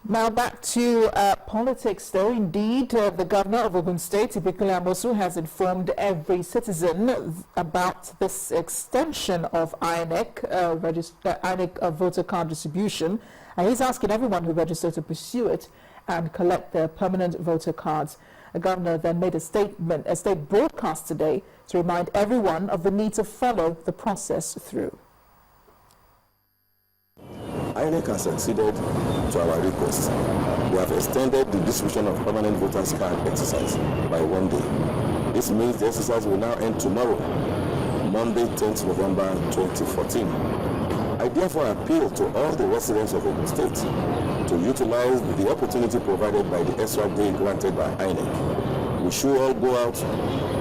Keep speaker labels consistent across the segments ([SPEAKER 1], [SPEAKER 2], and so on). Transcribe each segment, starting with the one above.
[SPEAKER 1] Now back to politics, though. Indeed, the governor of Oyo State, Ibekele Amosu, has informed every citizen about this extension of INEC, INEC voter card distribution. And he's asking everyone who registered to pursue it and collect their permanent voter cards. The governor then made a state broadcast today to remind everyone of the need to follow the process through.
[SPEAKER 2] INEC has acceded to our request. We have extended the distribution of permanent voters card exercise by 1 day. This means the exercise will now end tomorrow, Monday, 10th November 2014. I therefore appeal to all the residents of Oyo State to utilize the opportunity provided by the extra day granted by INEC. We should all go out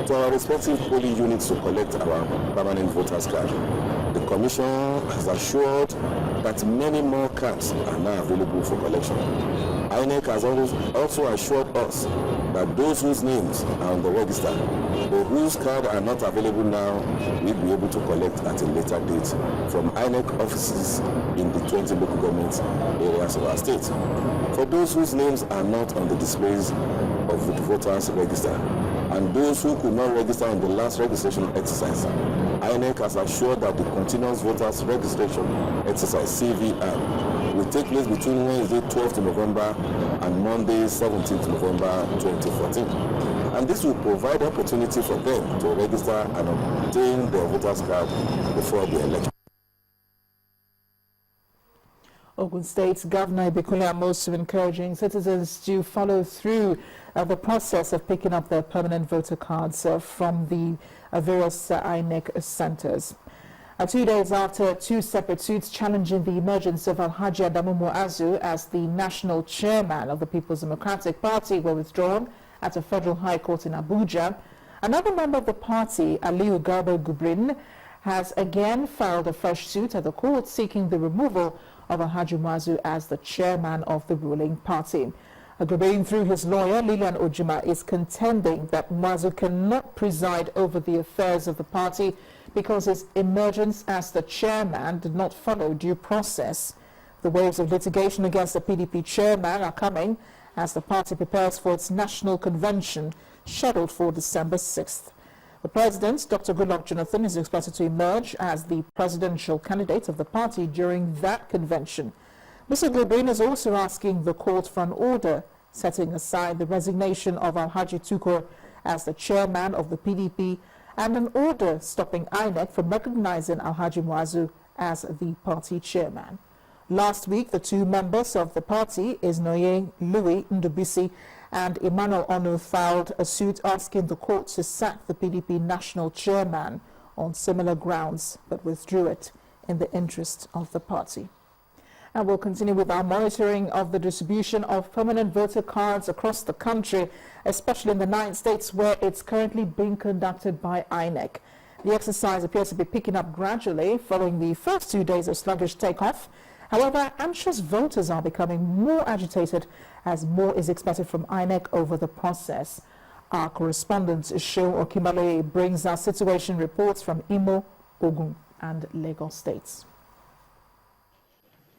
[SPEAKER 2] to our respective polling units to collect our permanent voters card. The Commission has assured that many more cards are now available for collection. INEC has also assured us that those whose names are on the register or whose cards are not available now will be able to collect at a later date from INEC offices in the 20 local government areas of our state. For those whose names are not on the displays of the voters register and those who could not register on the last registration exercise, INEC has assured that the continuous voters registration exercise (CVR) will take place between Wednesday 12th November and Monday 17th November 2014. And this will provide opportunity for them to register and obtain their voters card before the election.
[SPEAKER 1] Oyo State's Governor Ibekele Amosu encouraging citizens to follow through the process of picking up their permanent voter cards from the various INEC centers. 2 days after two separate suits challenging the emergence of Alhaji Adamu Muazu as the national chairman of the People's Democratic Party were withdrawn at a federal high court in Abuja, another member of the party, Aliyu Garba Gubrin, has again filed a fresh suit at the court seeking the removal of Alhaji Muazu as the chairman of the ruling party. Gubrin, through his lawyer, Lilian Ojima, is contending that Muazu cannot preside over the affairs of the party because his emergence as the chairman did not follow due process. The waves of litigation against the PDP chairman are coming as the party prepares for its national convention scheduled for December 6th. The president, Dr. Goodluck Jonathan, is expected to emerge as the presidential candidate of the party during that convention. Mr. Gubrin is also asking the court for an order setting aside the resignation of Alhaji Tukur as the chairman of the PDP and an order stopping INEC from recognizing Alhaji Muazu as the party chairman. Last week, the two members of the party, Isnoye Louis Ndubisi and Emmanuel Onu, filed a suit asking the court to sack the PDP national chairman on similar grounds, but withdrew it in the interest of the party. And we'll continue with our monitoring of the distribution of permanent voter cards across the country, especially in the 9 states where it's currently being conducted by INEC. The exercise appears to be picking up gradually following the first 2 days of sluggish takeoff. However, anxious voters are becoming more agitated as more is expected from INEC over the process. Our correspondent, Shehu Okimale, brings our situation reports from Imo, Ogun, and Lagos states.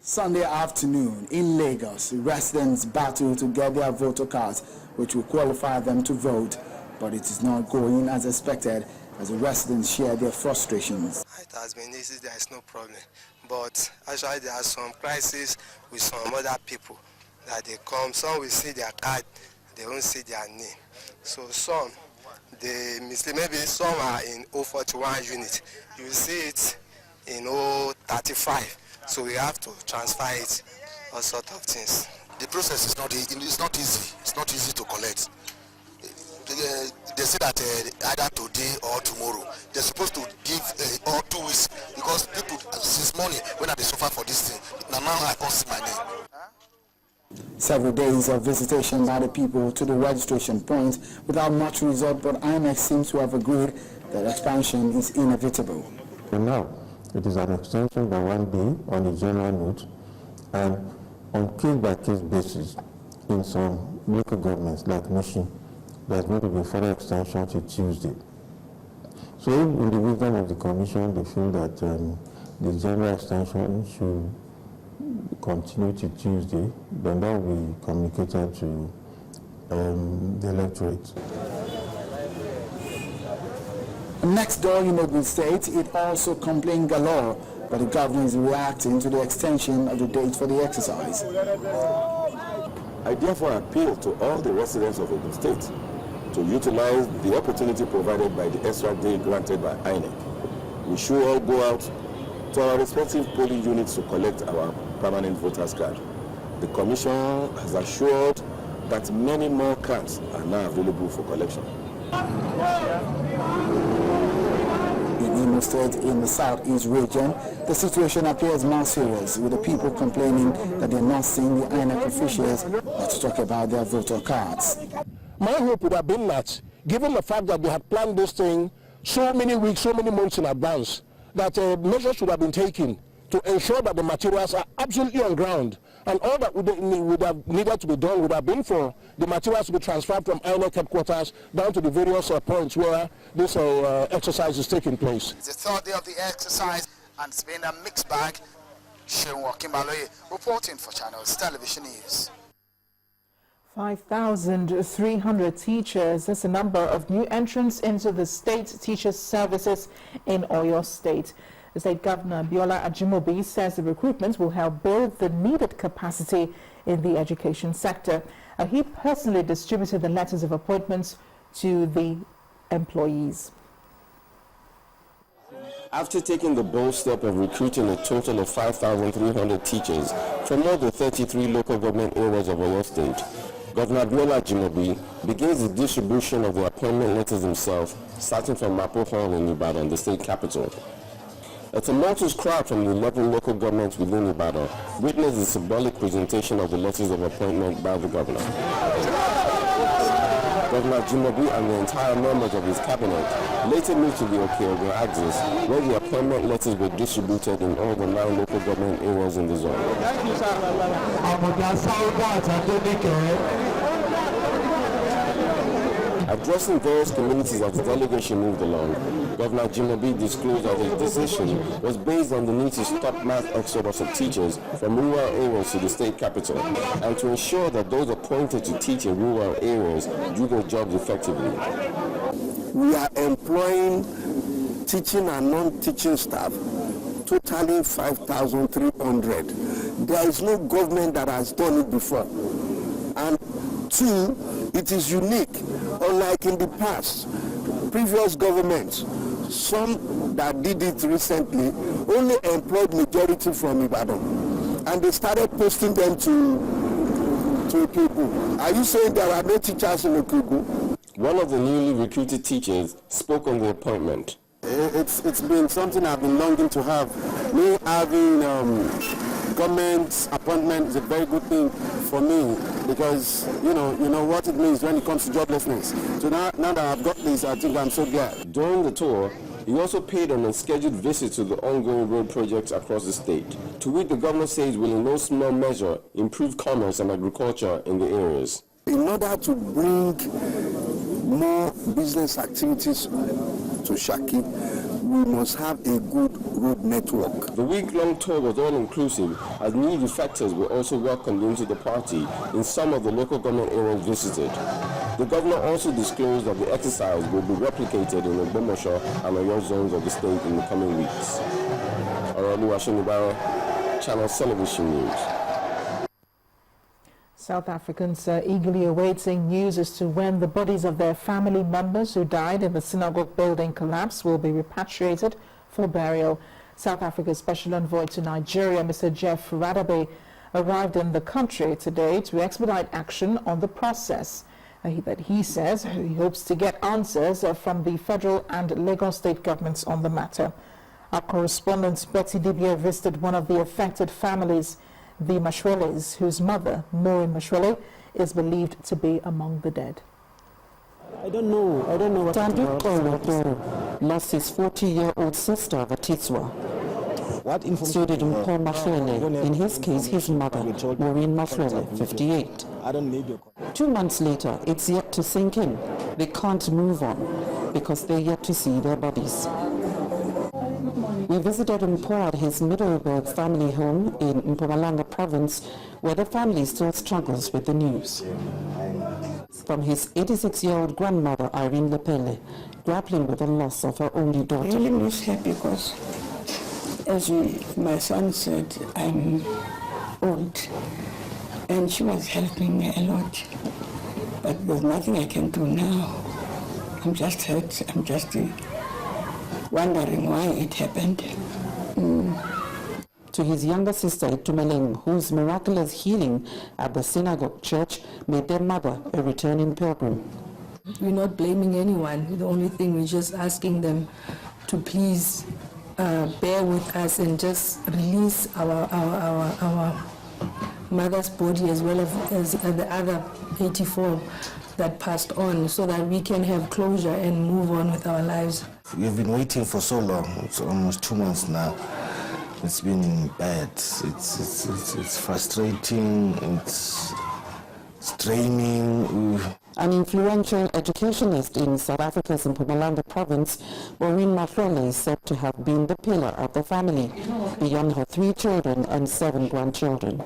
[SPEAKER 3] Sunday afternoon in Lagos, residents battle to get their voter cards, which will qualify them to vote, but it is not going as expected as the residents share their frustrations.
[SPEAKER 4] It has been easy, there is no problem. But actually there are some crises with some other people that they come, some will see their card, they won't see their name. So some, they mislead, maybe some are in 041 unit, you see it in 035. So we have to transfer it, all sorts of things.
[SPEAKER 5] The process is not easy. It's not easy to collect. They say that either today or tomorrow. They're supposed to give all 2 weeks because people since morning when they suffer for this thing. Now I can't see my name.
[SPEAKER 3] Several days of visitation by the people to the registration point without much result, but INEC seems to have agreed that expansion is inevitable.
[SPEAKER 6] For now, it is an extension by 1 day on a general note and on case-by-case basis in some local governments like Mushi. There's going to be further extension to Tuesday. So in the wisdom of the Commission, they feel that the general extension should continue to Tuesday, then that will be communicated to the electorate.
[SPEAKER 3] Next door in Oyo State, it also complained galore, but the governor is reacting to the extension of the date for the exercise.
[SPEAKER 2] I therefore appeal to all the residents of Oyo State to utilize the opportunity provided by the extra day granted by INEC. We should all go out to our respective polling units to collect our permanent voters card. The Commission has assured that many more cards are now available for collection.
[SPEAKER 3] In Oyo State, in the southeast region, the situation appears more serious, with the people complaining that they're not seeing the INEC officials to talk about their voter cards.
[SPEAKER 7] My hope would have been that, given the fact that they had planned this thing so many weeks, so many months in advance, that measures should have been taken to ensure that the materials are absolutely on ground, and all that would have needed to be done would have been for the materials to be transferred from INEC headquarters down to the various points where this exercise is taking place.
[SPEAKER 8] It's the third day of the exercise, and it's been a mixed bag. Shewa Kimbaloye reporting for Channels Television News.
[SPEAKER 1] 5,300 teachers. That's the number of new entrants into the state teacher services in Oyo State. The State Governor Biola Ajimobi says the recruitment will help build the needed capacity in the education sector. He personally distributed the letters of appointments to the employees.
[SPEAKER 2] After taking the bold step of recruiting a total of 5,300 teachers from all the 33 local government areas of Oyo State, Governor Biola Ajimobi begins the distribution of the appointment letters himself, starting from Mapo Hall in Ibadan, the state capital. A tumultuous crowd from the 11 local governments within Ibadan witnessed the symbolic presentation of the letters of appointment by the governor. Governor Ajimobi and the entire members of his cabinet later moved to the Okeogun axis, where the appointment letters were distributed in all the 9 local government areas in the zone. Addressing various communities as the delegation moved along, Governor Ajimobi disclosed that his decision was based on the need to stop mass exodus of teachers from rural areas to the state capital and to ensure that those appointed to teach in rural areas do their jobs effectively.
[SPEAKER 5] We are employing teaching and non-teaching staff, totaling 5,300. There is no government that has done it before. And 2, it is unique. Unlike in the past, previous governments, some that did it recently, only employed majority from Ibadan. And they started posting them to people. Are you saying there are no teachers in Okugu?
[SPEAKER 2] One of the newly recruited teachers spoke on the appointment.
[SPEAKER 5] It's been something I've been longing to have. Me having government appointment is a very good thing for me, because you know what it means when it comes to joblessness. So now that I've got this, I think I'm so glad.
[SPEAKER 2] During the tour, he also paid an unscheduled visit to the ongoing road projects across the state, to which the governor says will in no small measure improve commerce and agriculture in the areas.
[SPEAKER 5] In order to bring more business activities to Shaki, we must have a good road network.
[SPEAKER 2] The week-long tour was all-inclusive, as new defectors were also welcomed into the party in some of the local government areas visited. The governor also disclosed that the exercise will be replicated in the Ogbomoso and Oyo zones of the state in the coming weeks. Oluwa Shenibara, Channel Television News.
[SPEAKER 1] South Africans are eagerly awaiting news as to when the bodies of their family members who died in the synagogue building collapse will be repatriated for burial. South Africa's Special Envoy to Nigeria, Mr. Jeff Radabe, arrived in the country today to expedite action on the process. He says he hopes to get answers from the federal and Lagos state governments on the matter. Our correspondent Betty Dibia visited one of the affected families, the Mashweles, whose mother, Maureen Mashwele, is believed to be among the dead.
[SPEAKER 9] I don't know what Tandu Koro lost his 40-year-old sister, Vatiswa. So did Paul Mashwele, in his case, his mother, Maureen Mashwele, 58. 2 months later, it's yet to sink in. They can't move on because they're yet to see their bodies. We We visited Mpo at his Middleburg family home in Mpumalanga province, where the family still struggles with the news. From his 86-year-old grandmother, Irene Lepele, grappling with the loss of her only daughter.
[SPEAKER 10] I really miss her because, as my son said, I'm old, and she was helping me a lot. But there's nothing I can do now. I'm just hurt. I'm just wondering why it happened.
[SPEAKER 9] To his younger sister, Itumeleng, whose miraculous healing at the Synagogue church made their mother a returning pilgrim.
[SPEAKER 11] We're not blaming anyone. The only thing we're just asking them to please bear with us and just release our mother's body as well as the other 84 that passed on, so that we can have closure and move on with our lives.
[SPEAKER 12] We've been waiting for so long. It's almost 2 months now. It's been bad. It's frustrating. It's straining.
[SPEAKER 9] An influential educationist in South Africa's Mpumalanga province, Maureen Mahlole is said to have been the pillar of the family, beyond her 3 children and 7 grandchildren.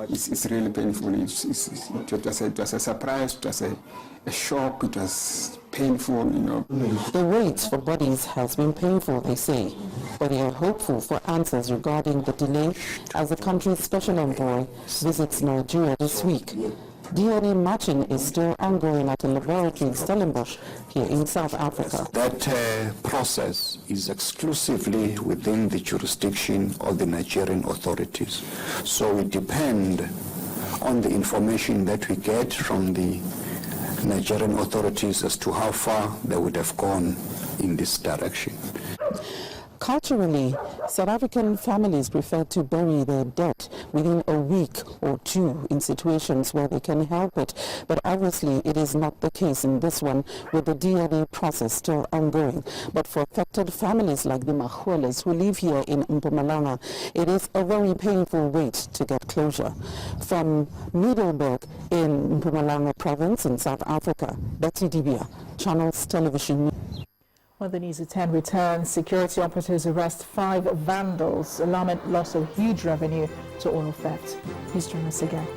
[SPEAKER 13] It's really painful. It was a surprise. It was a shock. It was painful, you know.
[SPEAKER 9] The wait for bodies has been painful, they say, but they are hopeful for answers regarding the delay as the country's special envoy visits Nigeria this week. DNA matching is still ongoing at a laboratory in Stellenbosch here in South Africa.
[SPEAKER 14] That process is exclusively within the jurisdiction of the Nigerian authorities. So we depend on the information that we get from the Nigerian authorities as to how far they would have gone in this direction.
[SPEAKER 9] Culturally, South African families prefer to bury their dead within a week or 2 in situations where they can help it. But obviously, it is not the case in this one, with the DNA process still ongoing. But for affected families like the Mahuelas who live here in Mpumalanga, it is a very painful wait to get closure. From Middleburg in Mpumalanga province in South Africa, Betty Dibia, Channels Television.
[SPEAKER 1] Well, the news at 10 returns. Security operatives arrest 5 vandals. Alarming loss of huge revenue to oil theft. Please join us again.